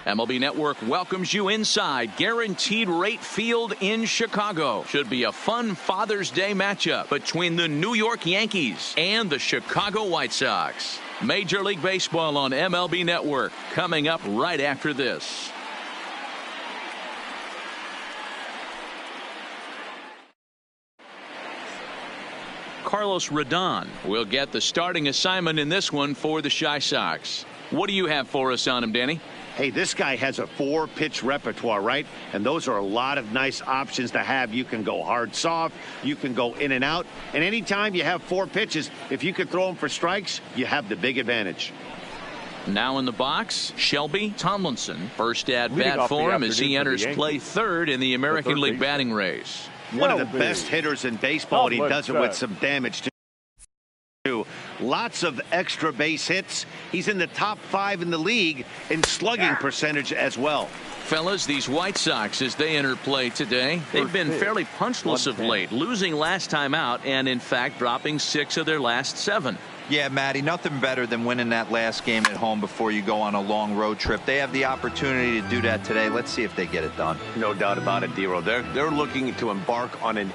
MLB Network welcomes you inside Guaranteed Rate Field in Chicago. Should be a fun Father's Day matchup between the New York Yankees and the Chicago White Sox. Major League Baseball on MLB Network coming up right after this. Carlos Rodon will get the starting assignment in this one for the Chi Sox. What do you have for us on him, Danny? Hey, this guy has a 4-pitch repertoire, right? And those are a lot of nice options to have. You can go hard, soft. You can go in and out. And anytime you have 4 pitches, if you can throw them for strikes, you have the big advantage. Now in the box, Shelby Tomlinson. First at bat for him as he enters play third in the American League batting race. One of the best hitters in baseball, and he does it with some damage too. Lots of extra base hits. He's in the top 5 in the league in slugging percentage as well. Fellas, these White Sox, as they enter play today, they've been fairly punchless of late, losing last time out and, in fact, dropping 6 of their last 7. Yeah, Matty, nothing better than winning that last game at home before you go on a long road trip. They have the opportunity to do that today. Let's see if they get it done. No doubt about it, D-Row. They're looking to embark on an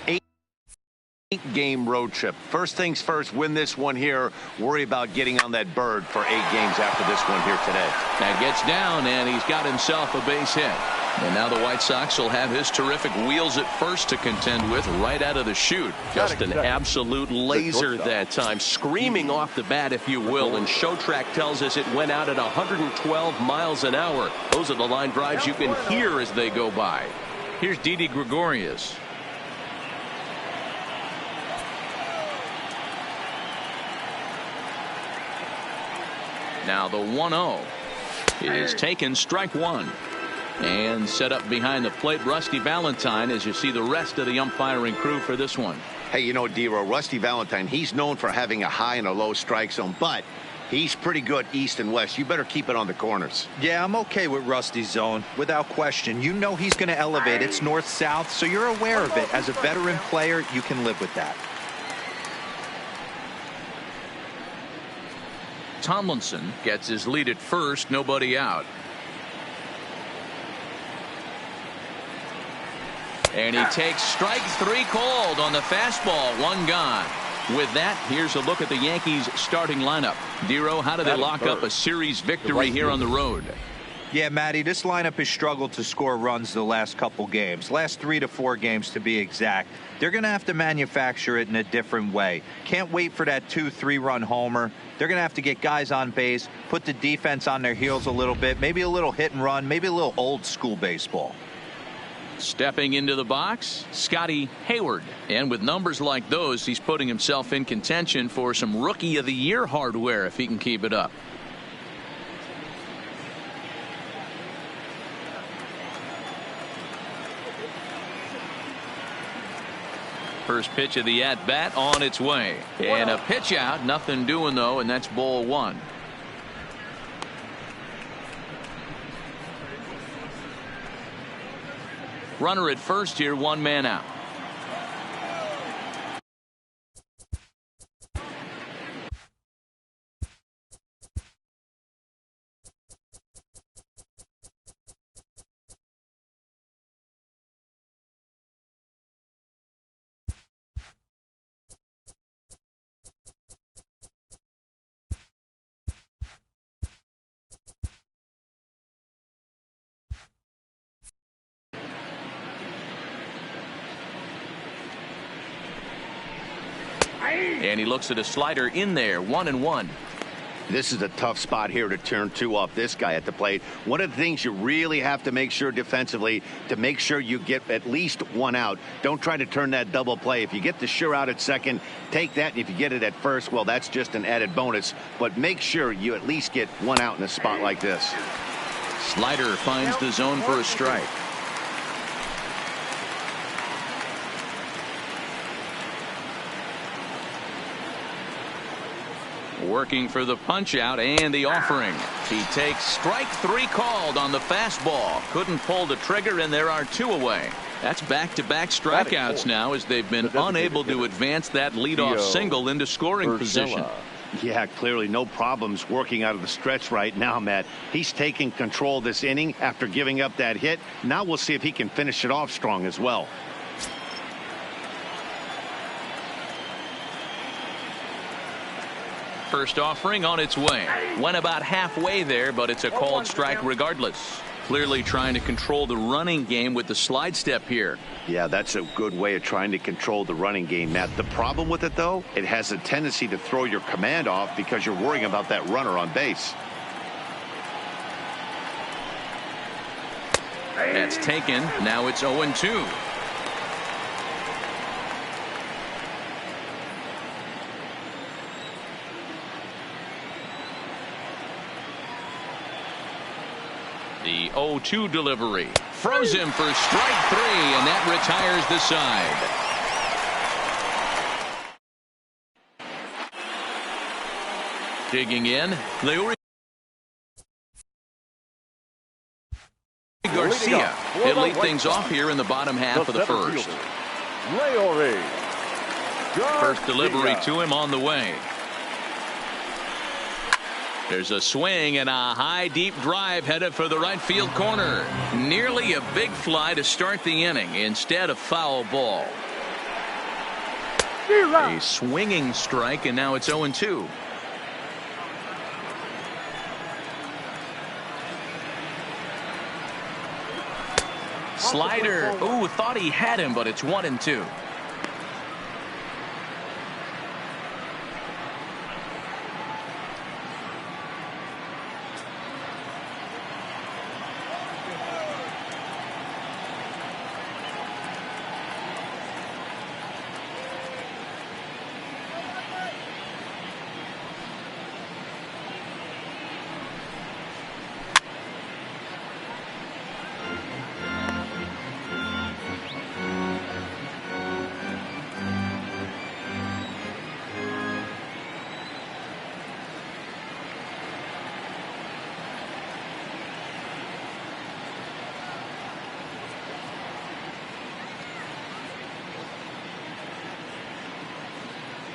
8-game road trip. First things first, win this one here. Worry about getting on that bird for 8 games after this one here today. That gets down, and he's got himself a base hit. And now the White Sox will have his terrific wheels at first to contend with right out of the chute. Just an absolute laser that time, screaming off the bat, if you will. And Showtrack tells us it went out at 112 miles an hour. Those are the line drives you can hear as they go by. Here's Didi Gregorius. Now the 1-0 is taken, strike 1. And set up behind the plate, Rusty Valentine, as you see the rest of the umpiring crew for this one. Hey, you know, D-Row, Rusty Valentine, he's known for having a high and a low strike zone, but he's pretty good east and west. You better keep it on the corners. Yeah, I'm okay with Rusty's zone, without question. You know he's going to elevate. It's north-south, so you're aware of it. As a veteran player, you can live with that. Tomlinson gets his lead at first, nobody out. And he takes strike 3 called on the fastball, 1 gone. With that, here's a look at the Yankees starting lineup. Dero, how do they lock up a series victory here on the road? Yeah, Matty, this lineup has struggled to score runs the last couple games. Last 3 to 4 games to be exact. They're going to have to manufacture it in a different way. Can't wait for that 2-3 run homer. They're going to have to get guys on base, put the defense on their heels a little bit, maybe a little hit and run, maybe a little old school baseball. Stepping into the box, Scotty Hayward. And with numbers like those, he's putting himself in contention for some Rookie of the Year hardware if he can keep it up. First pitch of the at-bat on its way. And a pitch out, nothing doing though, and that's ball 1. Runner at first here, 1 man out. And he looks at a slider in there, 1-1. This is a tough spot here to turn 2 off this guy at the plate. One of the things you really have to make sure defensively to make sure you get at least 1 out. Don't try to turn that double play. If you get the sure out at second, take that. And if you get it at first, well, that's just an added bonus. But make sure you at least get 1 out in a spot like this. Slider finds the zone for a strike. Working for the punch out and the offering. He takes strike 3 called on the fastball. Couldn't pull the trigger, and there are 2 away. That's back-to-back strikeouts now as they've been unable to advance that leadoff single into scoring position. Yeah, clearly no problems working out of the stretch right now, Matt. He's taking control of this inning after giving up that hit. Now we'll see if he can finish it off strong as well. First offering on its way. Went about halfway there, but it's a called strike regardless. Clearly trying to control the running game with the slide step here. Yeah, that's a good way of trying to control the running game, Matt. The problem with it, though, it has a tendency to throw your command off because you're worrying about that runner on base. That's taken. Now it's 0-2. The 0-2 delivery. Throws him for strike 3, and that retires the side. Digging in, Leury Garcia. He'll lead things off here in the bottom half of the first. First delivery to him on the way. There's a swing and a high, deep drive headed for the right field corner. Nearly a big fly to start the inning instead of foul ball. A swinging strike, and now it's 0-2. Slider. Ooh, thought he had him, but it's 1-2.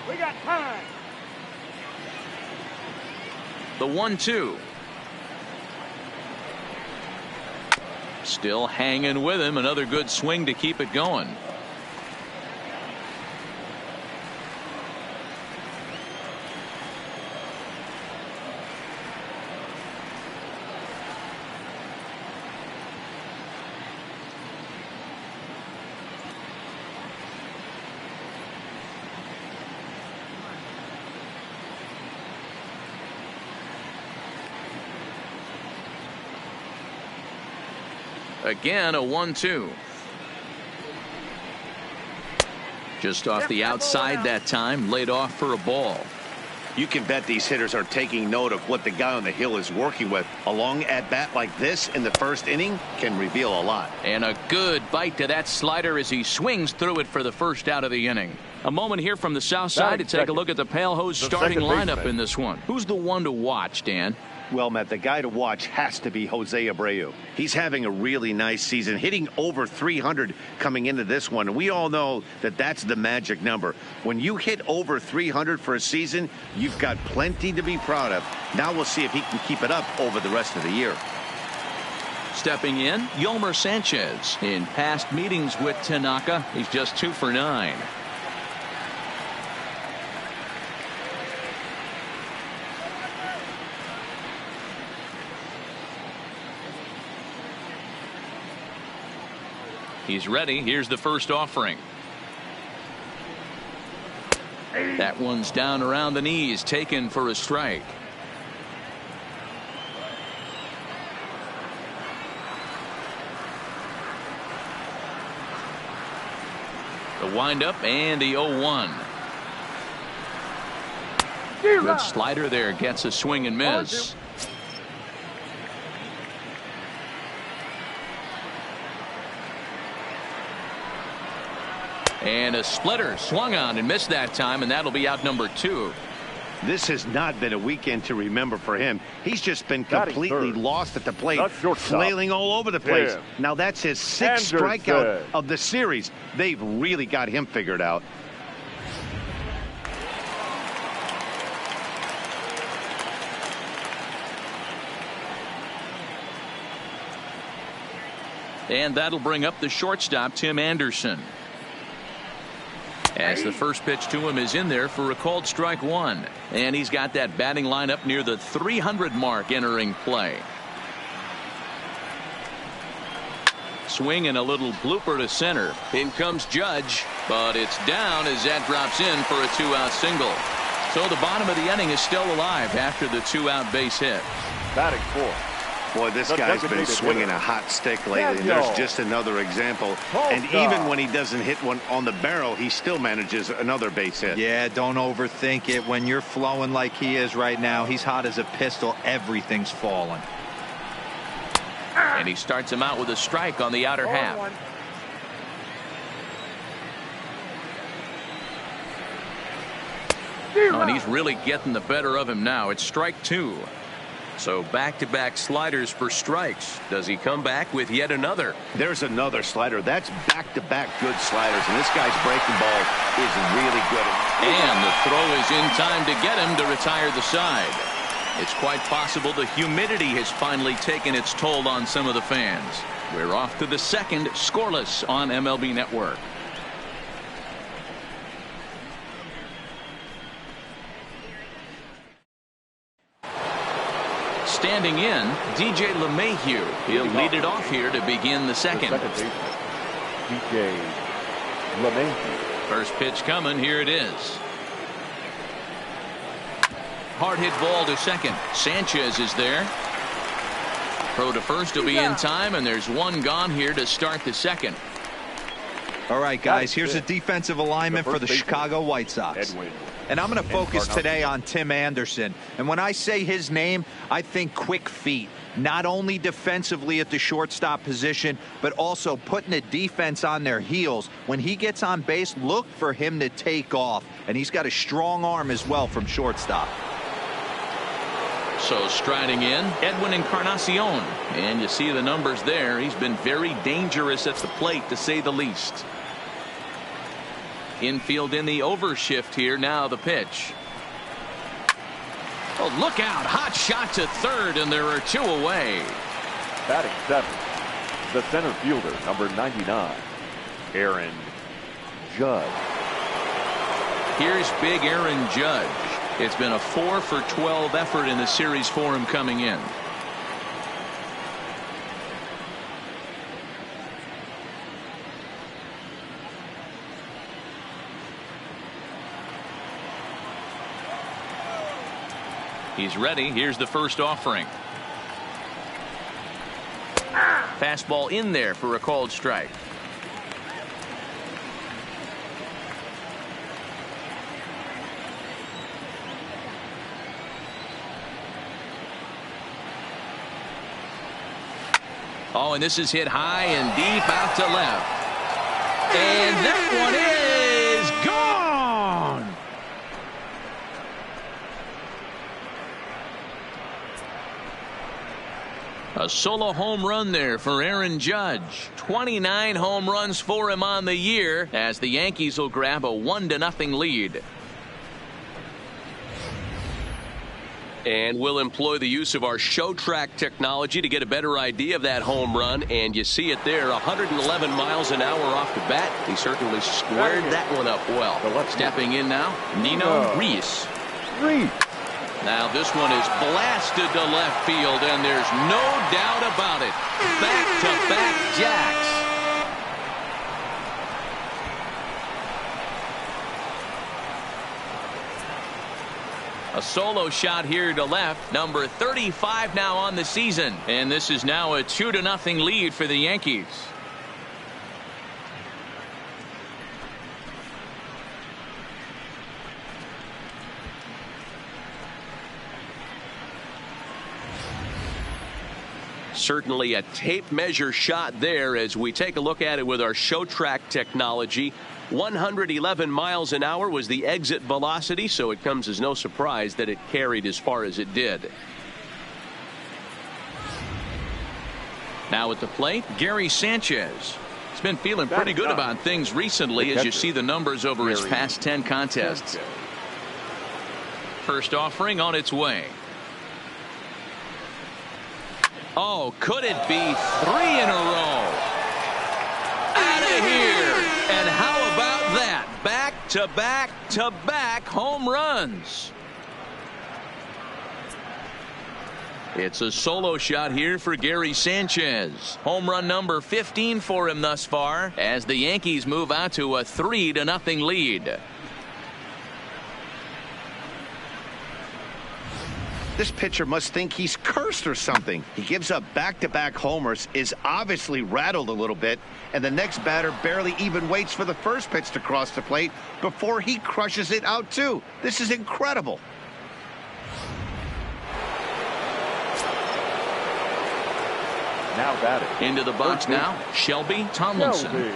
We got time. The 1-2. Still hanging with him. Another good swing to keep it going. Again, a 1-2. Just off the outside that time, laid off for a ball. You can bet these hitters are taking note of what the guy on the hill is working with. A long at-bat like this in the first inning can reveal a lot. And a good bite to that slider as he swings through it for the first out of the inning. A moment here from the south side to take a look at the Pale Hose starting lineup in this one. Who's the one to watch, Dan? Well, Matt, the guy to watch has to be Jose Abreu. He's having a really nice season, hitting over 300 coming into this one. And we all know that that's the magic number. When you hit over 300 for a season, you've got plenty to be proud of. Now we'll see if he can keep it up over the rest of the year. Stepping in, Yolmer Sanchez. In past meetings with Tanaka, he's just 2 for 9. He's ready. Here's the first offering. That one's down around the knees, taken for a strike. The windup and the 0-1. Good slider there, gets a swing and miss. And a splitter swung on and missed that time, and that'll be out number 2. This has not been a weekend to remember for him. He's just been completely lost at the plate, flailing all over the place. Now that's his 6th strikeout of the series. They've really got him figured out. And that'll bring up the shortstop, Tim Anderson. As the first pitch to him is in there for a called strike one. And he's got that batting lineup near the 300 mark entering play. Swing and a little blooper to center. In comes Judge, but it's down as that drops in for a 2-out single. So the bottom of the inning is still alive after the 2-out base hit. Batting fourth. Boy, this guy's been swinging a hot stick lately. And there's just another example. And even when he doesn't hit one on the barrel, he still manages another base hit. Yeah, don't overthink it. When you're flowing like he is right now, he's hot as a pistol. Everything's falling. And he starts him out with a strike on the outer half. Oh, and he's really getting the better of him now. It's strike two. So back-to-back sliders for strikes. Does he come back with yet another? There's another slider. That's back-to-back good sliders. And this guy's breaking ball is really good. And the throw is in time to get him to retire the side. It's quite possible the humidity has finally taken its toll on some of the fans. We're off to the second, scoreless on MLB Network. Standing in, DJ LeMahieu. He'll lead it off here to begin the second. DJ LeMahieu. First pitch coming. Here it is. Hard hit ball to second. Sanchez is there. Throw to first will be in time, and there's one gone here to start the second. All right, guys, here's a defensive alignment for the Chicago White Sox. And I'm going to focus today on Tim Anderson. And when I say his name, I think quick feet. Not only defensively at the shortstop position, but also putting the defense on their heels. When he gets on base, look for him to take off. And he's got a strong arm as well from shortstop. So striding in, Edwin Encarnacion. And you see the numbers there. He's been very dangerous at the plate, to say the least. Infield in the overshift here. Now the pitch. Oh, look out. Hot shot to third, and there are two away. Batting seventh, the center fielder, number 99, Aaron Judge. Here's big Aaron Judge. It's been a 4 for 12 effort in the series for him coming in. He's ready. Here's the first offering. Fastball in there for a called strike. Oh, and this is hit high and deep out to left. And that one is gone. A solo home run there for Aaron Judge. 29 home runs for him on the year as the Yankees will grab a 1-0 lead. And we'll employ the use of our show track technology to get a better idea of that home run. And you see it there, 111 miles an hour off the bat. He certainly squared that one up well. Stepping in now, Nino Reese. Now this one is blasted to left field, and there's no doubt about it. Back-to-back jacks. A solo shot here to left. Number 35 now on the season. And this is now a 2-0 lead for the Yankees. Certainly a tape measure shot there as we take a look at it with our show track technology. 111 miles an hour was the exit velocity, so it comes as no surprise that it carried as far as it did. Now at the plate, Gary Sanchez. He's been feeling pretty good about things recently as you see the numbers over his past 10 contests. First offering on its way. Oh, could it be 3 in a row? of here. And how about that? Back-to-back-to-back home runs. It's a solo shot here for Gary Sanchez. Home run number 15 for him thus far as the Yankees move out to a 3-0 lead. This pitcher must think he's cursed or something. He gives up back-to-back homers, is obviously rattled a little bit, and the next batter barely even waits for the first pitch to cross the plate before he crushes it out too. This is incredible. Now batting. Into the box now, Shelby Tomlinson.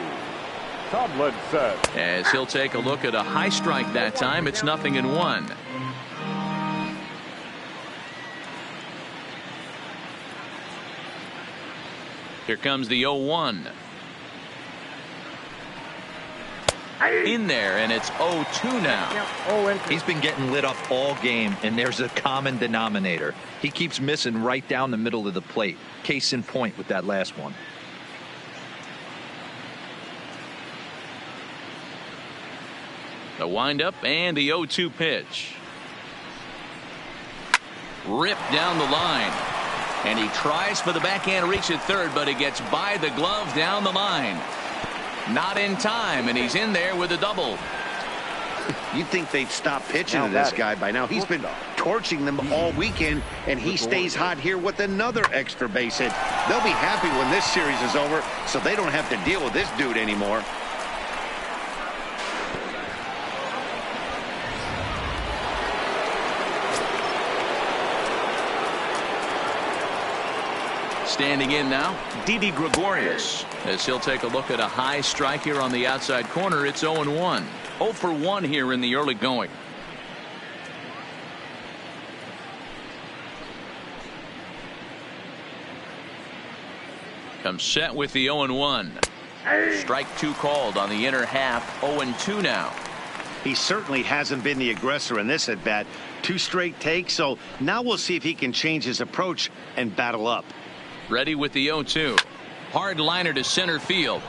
Tomlinson. As he'll take a look at a high strike that time, it's 0-1. Here comes the 0-1. In there, and it's 0-2 now. He's been getting lit up all game, and there's a common denominator. He keeps missing right down the middle of the plate. Case in point with that last one. The windup and the 0-2 pitch. Ripped down the line. And he tries for the backhand reach at third, but he gets by the glove down the line. Not in time, and he's in there with a double. You'd think they'd stop pitching to this guy by now. He's been torching them all weekend, and he stays hot here with another extra base hit. They'll be happy when this series is over, so they don't have to deal with this dude anymore. Standing in now, Didi Gregorius. As he'll take a look at a high strike here on the outside corner, it's 0-1. 0 for 1 here in the early going. Comes set with the 0-1. Strike 2 called on the inner half. 0-2 now. He certainly hasn't been the aggressor in this at bat. 2 straight takes, so now we'll see if he can change his approach and battle up. Ready with the 0-2. Hard liner to center field.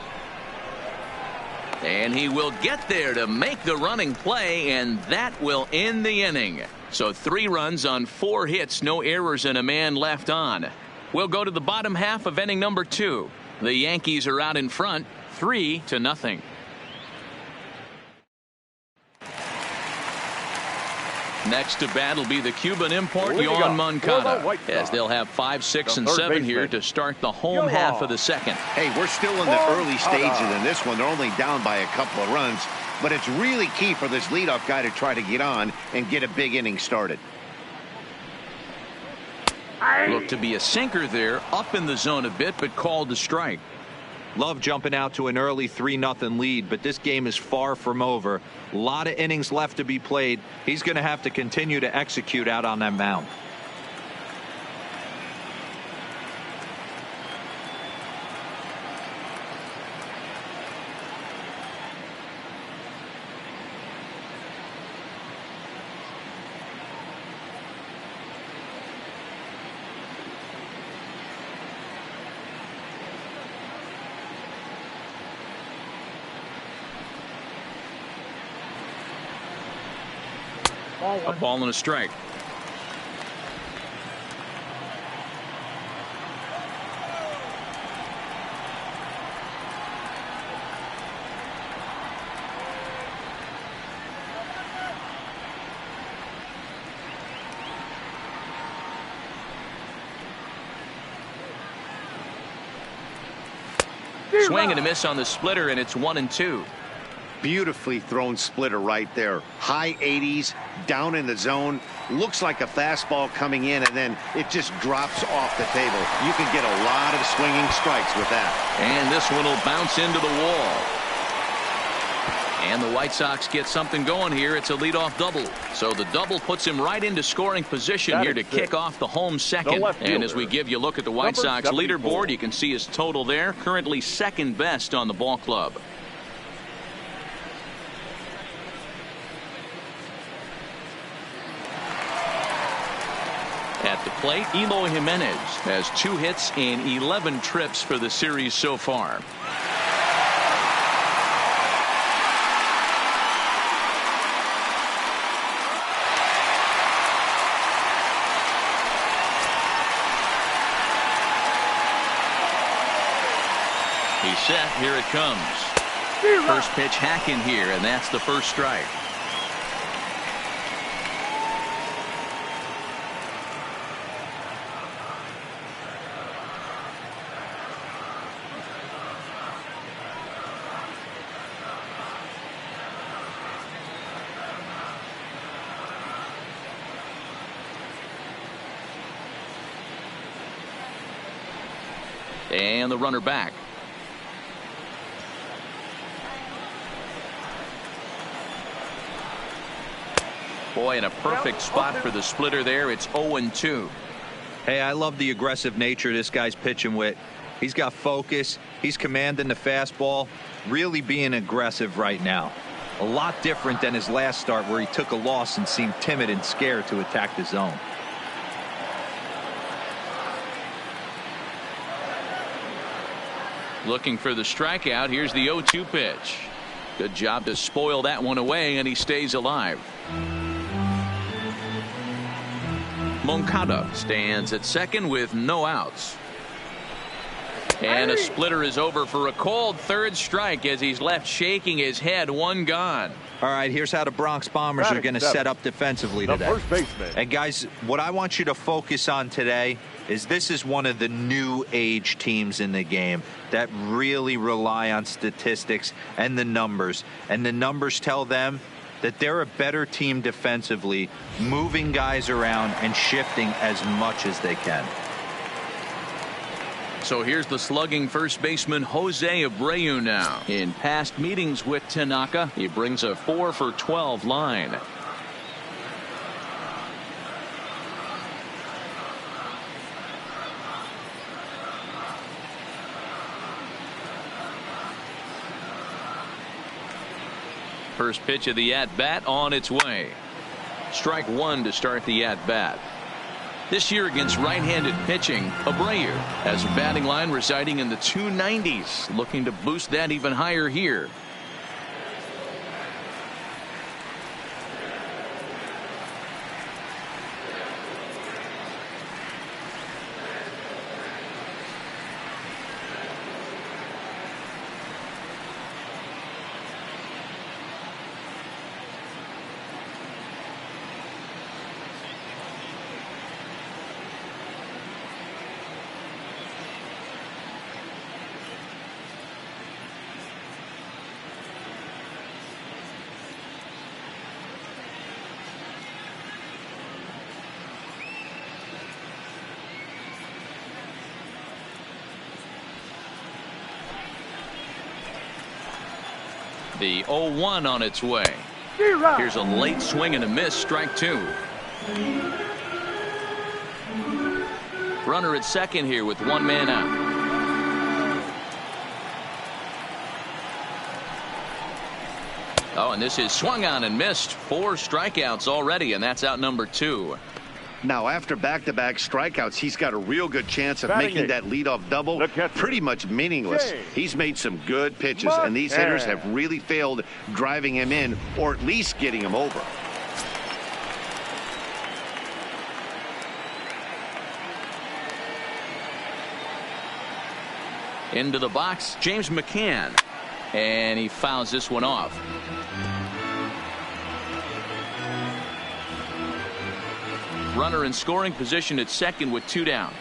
And he will get there to make the running play, and that will end the inning. So 3 runs on 4 hits, no errors, and a man left on. We'll go to the bottom half of inning number 2. The Yankees are out in front, 3-0. Next to bat will be the Cuban import, Yohan Moncada, as they'll have 5, 6, and 7 here to start the home half of the second. Hey, we're still in the early stages in this one. They're only down by a couple of runs, but it's really key for this leadoff guy to try to get on and get a big inning started. Looked to be a sinker there, up in the zone a bit, but called to strike. Love jumping out to an early 3-0 lead, but this game is far from over. A lot of innings left to be played. He's going to have to continue to execute out on that mound. A ball and a strike. Swing and a miss on the splitter, and it's 1-2. Beautifully thrown splitter right there. High 80s, down in the zone. Looks like a fastball coming in, and then it just drops off the table. You can get a lot of swinging strikes with that. And this one will bounce into the wall. And the White Sox get something going here. It's a leadoff double. So the double puts him right into scoring position here to kick off the home second. And as we give you a look at the White Sox leaderboard, you can see his total there. Currently second best on the ball club. At the plate, Eloy Jimenez has 2 hits and 11 trips for the series so far. He's set. Here it comes. First pitch hacking here, and that's the first strike. And the runner back. Boy, in a perfect spot for the splitter there. It's 0-2. Hey, I love the aggressive nature this guy's pitching with. He's got focus. He's commanding the fastball. Really being aggressive right now. A lot different than his last start where he took a loss and seemed timid and scared to attack the zone. Looking for the strikeout. Here's the 0-2 pitch. Good job to spoil that one away, and he stays alive. Moncada stands at second with no outs. And a splitter is over for a cold third strike as he's left shaking his head. One gone. All right, here's how the Bronx Bombers are going to set up defensively today. First baseman. And guys, what I want you to focus on today is this is one of the new age teams in the game that really rely on statistics and the numbers. And the numbers tell them that they're a better team defensively, moving guys around and shifting as much as they can. So here's the slugging first baseman Jose Abreu now. In past meetings with Tanaka, he brings a 4 for 12 line. First pitch of the at-bat on its way. Strike one to start the at-bat. This year against right-handed pitching, Abreu has a batting line residing in the 290s, looking to boost that even higher here. The 0-1 on its way. Here's a late swing and a miss. Strike two. Runner at second here with one man out. Oh, and this is swung on and missed. 4 strikeouts already, and that's out number 2. Now, after back-to-back strikeouts, he's got a real good chance of making that leadoff double pretty much meaningless. He's made some good pitches, and these hitters have really failed driving him in or at least getting him over. Into the box, James McCann, and he fouls this one off. Runner in scoring position at second with 2 down.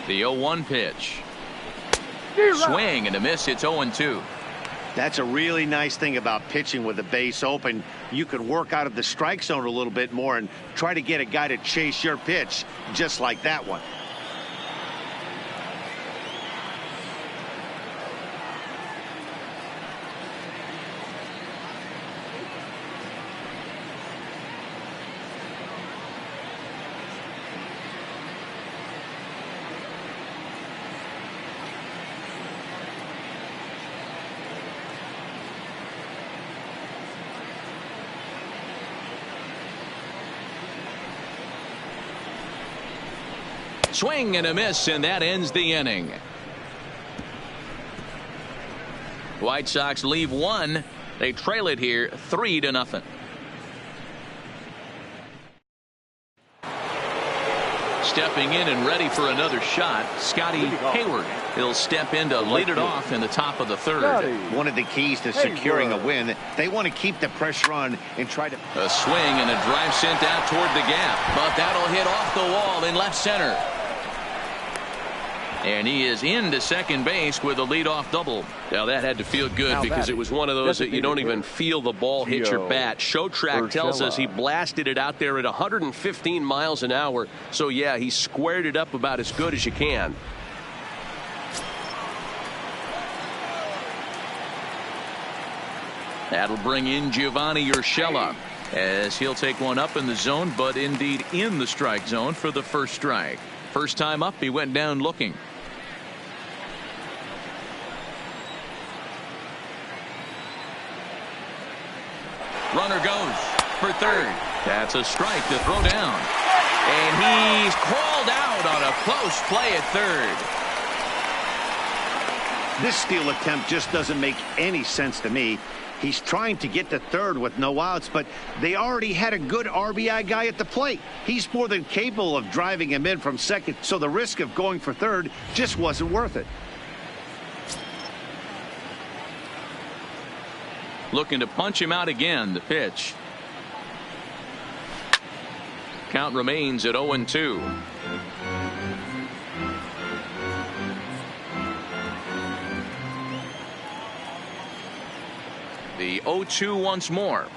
The 0-1 pitch. Swing and a miss. It's 0-2. That's a really nice thing about pitching with the base open. You can work out of the strike zone a little bit more and try to get a guy to chase your pitch just like that one. Swing and a miss, and that ends the inning. White Sox leave one. They trail it here 3-0. Stepping in and ready for another shot, Scotty Hayward. He'll step in to lead it off in the top of the third. One of the keys to securing a win, they want to keep the pressure on and try to... A swing and a drive sent out toward the gap, but that'll hit off the wall in left center. And he is into second base with a leadoff double. Now that had to feel good because it was one of those that you don't even feel the ball hit your bat. Show track tells us he blasted it out there at 115 miles an hour. So yeah, he squared it up about as good as you can. That'll bring in Giovanni Urshela as he'll take one up in the zone, but indeed in the strike zone for the first strike. First time up, he went down looking. Runner goes for third. That's a strike to throw down. And he's called out on a close play at third. This steal attempt just doesn't make any sense to me. He's trying to get to third with no outs, but they already had a good RBI guy at the plate. He's more than capable of driving him in from second, so the risk of going for third just wasn't worth it. Looking to punch him out again. The pitch. Count remains at 0-2. The 0-2 once more.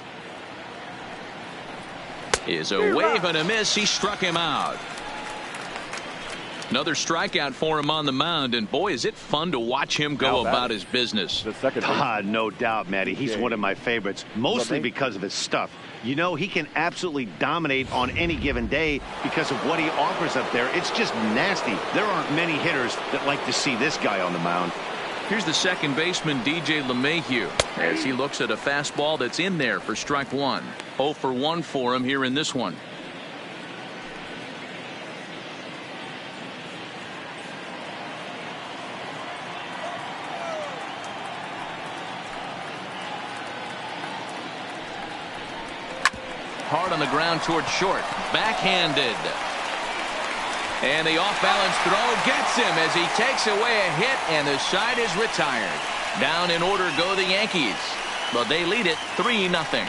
Is a wave and a miss. He struck him out. Another strikeout for him on the mound, and boy, is it fun to watch him go about his business. No doubt, Matty. He's one of my favorites, mostly because of his stuff. You know, he can absolutely dominate on any given day because of what he offers up there. It's just nasty. There aren't many hitters that like to see this guy on the mound. Here's the second baseman, DJ LeMahieu, as he looks at a fastball that's in there for strike one. 0 for 1 for him here in this one. Hard on the ground toward short. Backhanded. And the off-balance throw gets him as he takes away a hit, and the side is retired. Down in order go the Yankees, but they lead it 3-0.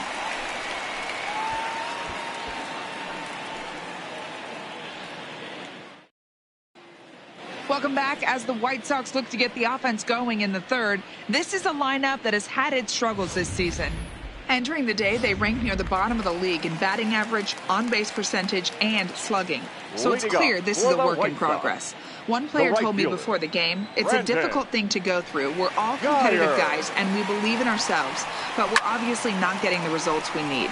Welcome back. As the White Sox look to get the offense going in the third, this is a lineup that has had its struggles this season. Entering the day, they rank near the bottom of the league in batting average, on-base percentage, and slugging. So it's clear this is a work in progress. One player told me before the game, it's a difficult thing to go through. We're all competitive guys, and we believe in ourselves, but we're obviously not getting the results we need.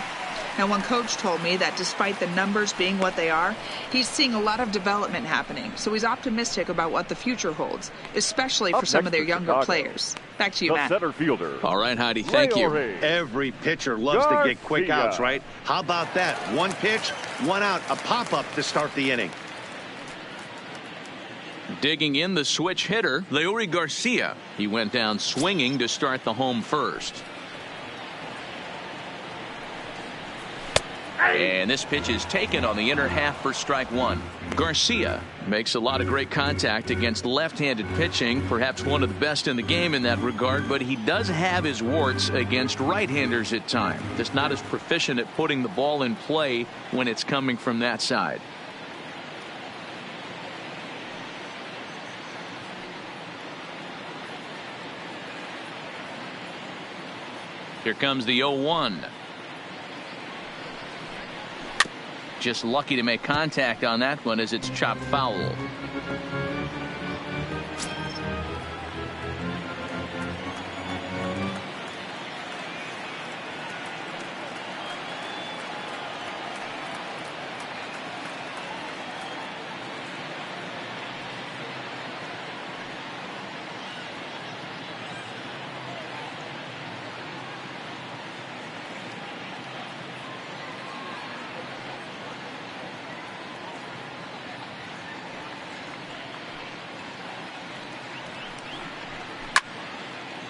Now, one coach told me that despite the numbers being what they are, he's seeing a lot of development happening. So he's optimistic about what the future holds, especially for some of their younger players. Back to you, Matt. Center fielder. All right, Heidi, thank you. Every pitcher loves to get quick outs, right? How about that? One pitch, one out, a pop-up to start the inning. Digging in the switch hitter, Leury Garcia. He went down swinging to start the home first. And this pitch is taken on the inner half for strike one. Garcia makes a lot of great contact against left-handed pitching, perhaps one of the best in the game in that regard, but he does have his warts against right-handers at times. Just not as proficient at putting the ball in play when it's coming from that side. Here comes the 0-1. Just lucky to make contact on that one as it's chopped foul.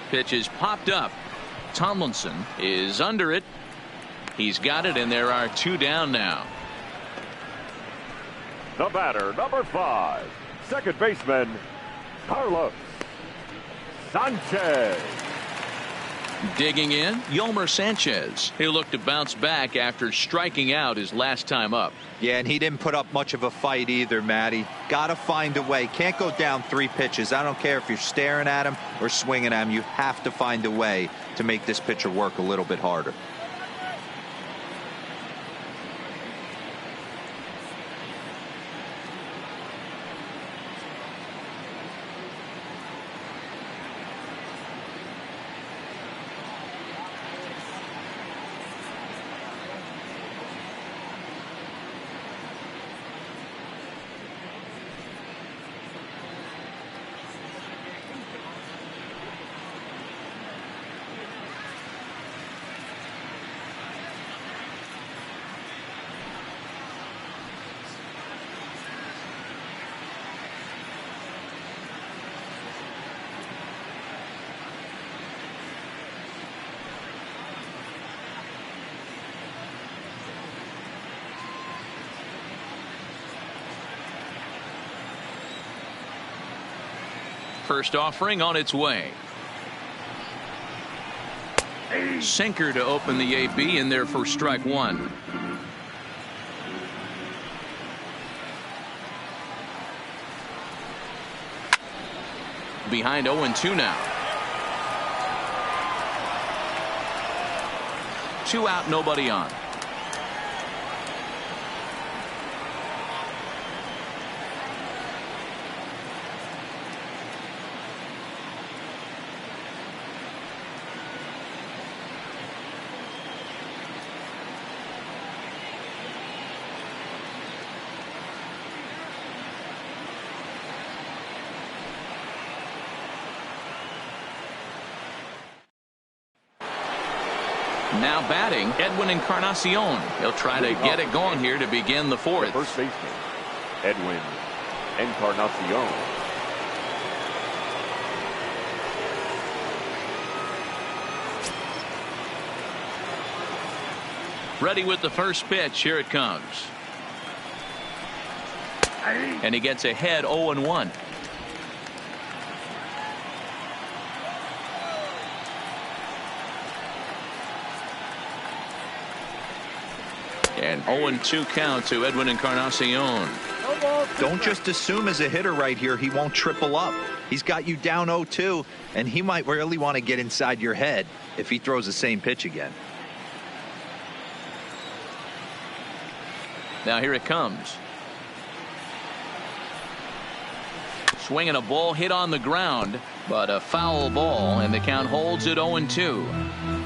Pitch is popped up. Tomlinson is under it. He's got it, and there are 2 down now. The batter, number 5, second baseman, Carlos Sanchez. Digging in, Yolmer Sanchez. He'll look to bounce back after striking out his last time up. Yeah, and he didn't put up much of a fight either, Matty. Got to find a way. Can't go down 3 pitches. I don't care if you're staring at him or swinging at him. You have to find a way to make this pitcher work a little bit harder. First offering on its way. Sinker to open the AB in there for strike 1. Behind 0-2 now. 2 out, nobody on. Now batting, Edwin Encarnacion. He'll try to get it going here to begin the 4th. The first baseman, Edwin Encarnacion. Ready with the first pitch. Here it comes. And he gets ahead 0-1. And 0-2 count to Edwin Encarnacion. Don't just assume as a hitter right here he won't triple up. He's got you down 0-2, and he might really want to get inside your head if he throws the same pitch again. Now here it comes. Swinging a ball hit on the ground, but a foul ball, and the count holds at 0-2.